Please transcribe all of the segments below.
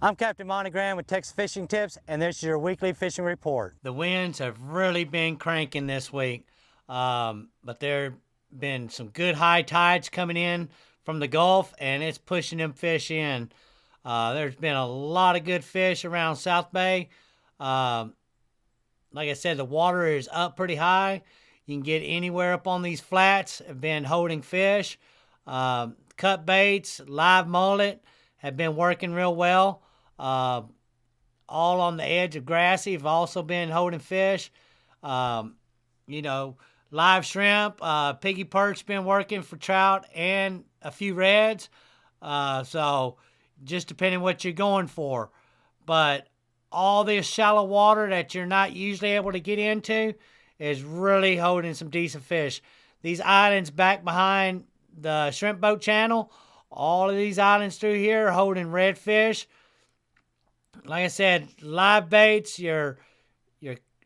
I'm Captain Monte with Texas Fishing Tips, and this is your weekly fishing report. The winds have really been cranking this week, but there have been some good high tides coming in from the Gulf, and it's pushing them fish in. There's been a lot of good fish around South Bay. Like I said, the water is up pretty high. You can get anywhere up on these flats. Have been holding fish. Cut baits, live mullet have been working real well. All on the edge of Grassy have also been holding fish. Live shrimp, piggy perch been working for trout and a few reds. So just depending what you're going for. But all this shallow water that you're not usually able to get into is really holding some decent fish. These islands back behind the shrimp boat channel, all of these islands through here are holding redfish. Like I said, live baits, your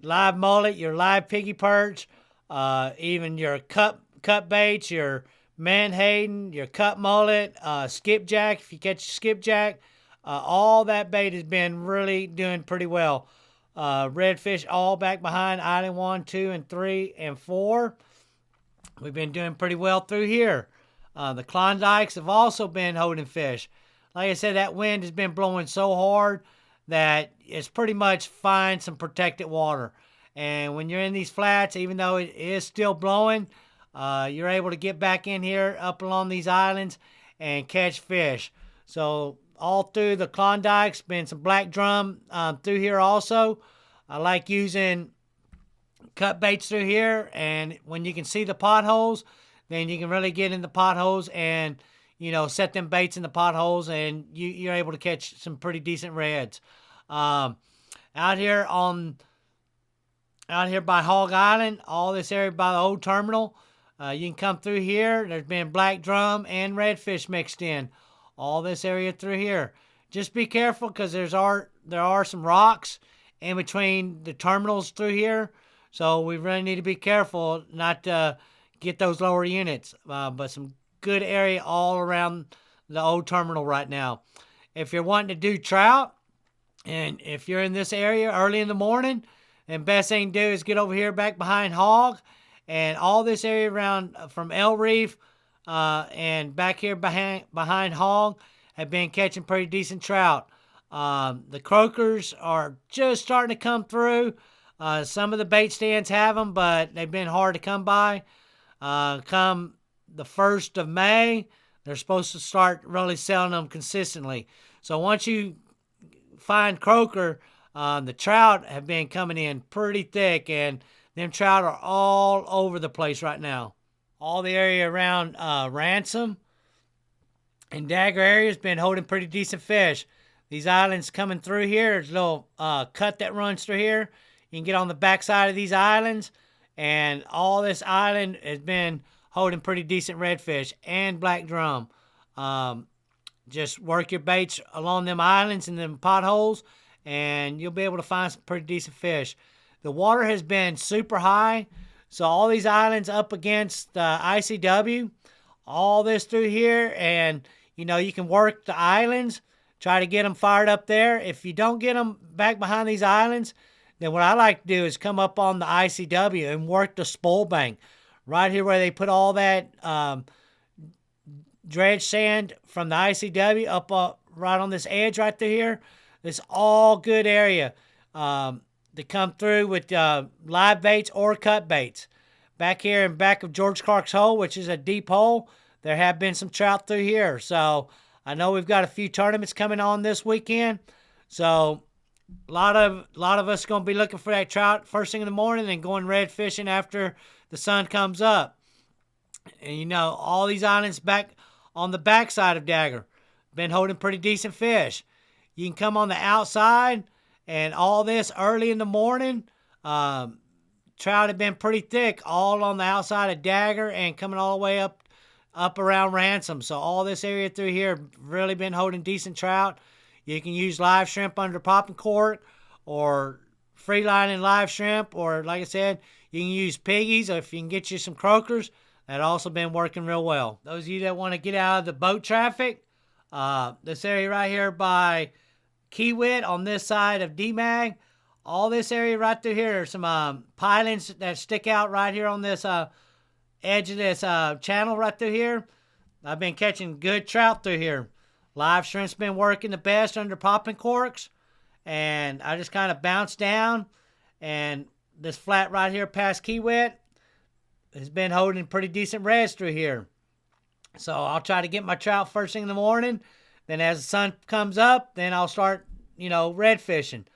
live mullet, your live piggy perch, even your cut baits, your menhaden, your cut mullet, skipjack, if you catch skipjack, all that bait has been really doing pretty well. Redfish all back behind island 1, 2, and 3, and 4. We've been doing pretty well through here. The Klondikes have also been holding fish. Like I said, that wind has been blowing so hard that it's pretty much find some protected water. And when you're in these flats, even though it is still blowing, you're able to get back in here up along these islands and catch fish. So all through the Klondikes, been some black drum through here also. I like using cut baits through here, and when you can see the potholes, then you can really get in the potholes and set them baits in the potholes, and you're able to catch some pretty decent reds. Out here by Hog Island, all this area by the old terminal, you can come through here. There's been black drum and redfish mixed in. All this area through here. Just be careful because there are some rocks in between the terminals through here, so we really need to be careful not to get those lower units. But some good area all around the old terminal right now. If you're wanting to do trout, and if you're in this area early in the morning, then best thing to do is get over here back behind Hog, and all this area around from El Reef and back here behind Hog have been catching pretty decent trout. The croakers are just starting to come through. Some of the bait stands have them, but they've been hard to come by. Come the 1st of May, they're supposed to start really selling them consistently. So once you find croaker, the trout have been coming in pretty thick, and them trout are all over the place right now. All the area around Ransom and Dagger area has been holding pretty decent fish. These islands coming through here, there's a little cut that runs through here. You can get on the backside of these islands, and all this island has been holding pretty decent redfish and black drum. Just work your baits along them islands and them potholes, and you'll be able to find some pretty decent fish. The water has been super high, so all these islands up against the ICW, all this through here, and you can work the islands, try to get them fired up there. If you don't get them back behind these islands, then what I like to do is come up on the ICW and work the spoil bank. Right here where they put all that dredge sand from the ICW up right on this edge right through here. It's all good area to come through with live baits or cut baits. Back here in back of George Clark's hole, which is a deep hole, there have been some trout through here. So I know we've got a few tournaments coming on this weekend. So a lot of us going to be looking for that trout first thing in the morning and going red fishing after the sun comes up. And all these islands back on the backside of Dagger been holding pretty decent fish. You can come on the outside, and all this early in the morning, trout have been pretty thick all on the outside of Dagger and coming all the way up around Ransom. So all this area through here really been holding decent trout. You can use live shrimp under popping cork, or free lining live shrimp, or like I said, you can use piggies, or if you can get you some croakers. That also been working real well. Those of you that want to get out of the boat traffic, this area right here by kiewit on this side of D-Mag. All this area right through here, there's some pilings that stick out right here on this edge of this channel right through here. I've been catching good trout through here. Live shrimp's been working the best under popping corks. And I just kind of bounced down. And this flat right here past kiewit has been holding pretty decent reds through here. So I'll try to get my trout first thing in the morning. Then as the sun comes up, then I'll start, red fishing.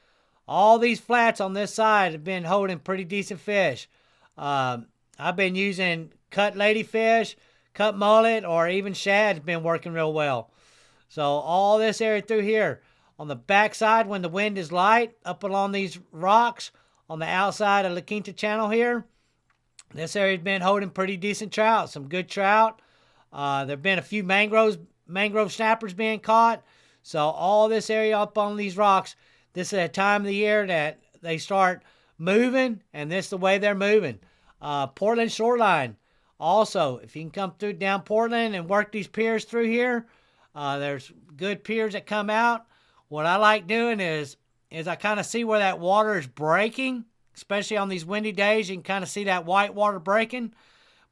All these flats on this side have been holding pretty decent fish. I've been using cut ladyfish, cut mullet, or even shad has been working real well. So all this area through here, on the backside when the wind is light, up along these rocks, on the outside of La Quinta Channel here, this area has been holding pretty decent trout, some good trout. There have been a few mangrove snappers being caught. So all this area up on these rocks, this is a time of the year that they start moving, and this is the way they're moving. Portland shoreline. Also, if you can come through down Portland and work these piers through here, there's good piers that come out. What I like doing is I kind of see where that water is breaking, especially on these windy days. You can kind of see that white water breaking.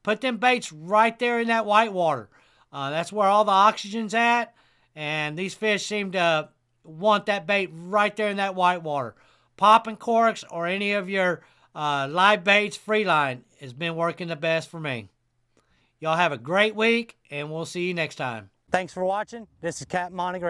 Put them baits right there in that white water. That's where all the oxygen's at, and these fish seem to want that bait right there in that white water. Popping corks or any of your live baits, free line, has been working the best for me. Y'all have a great week, and we'll see you next time. Thanks for watching. This is Capt Monte.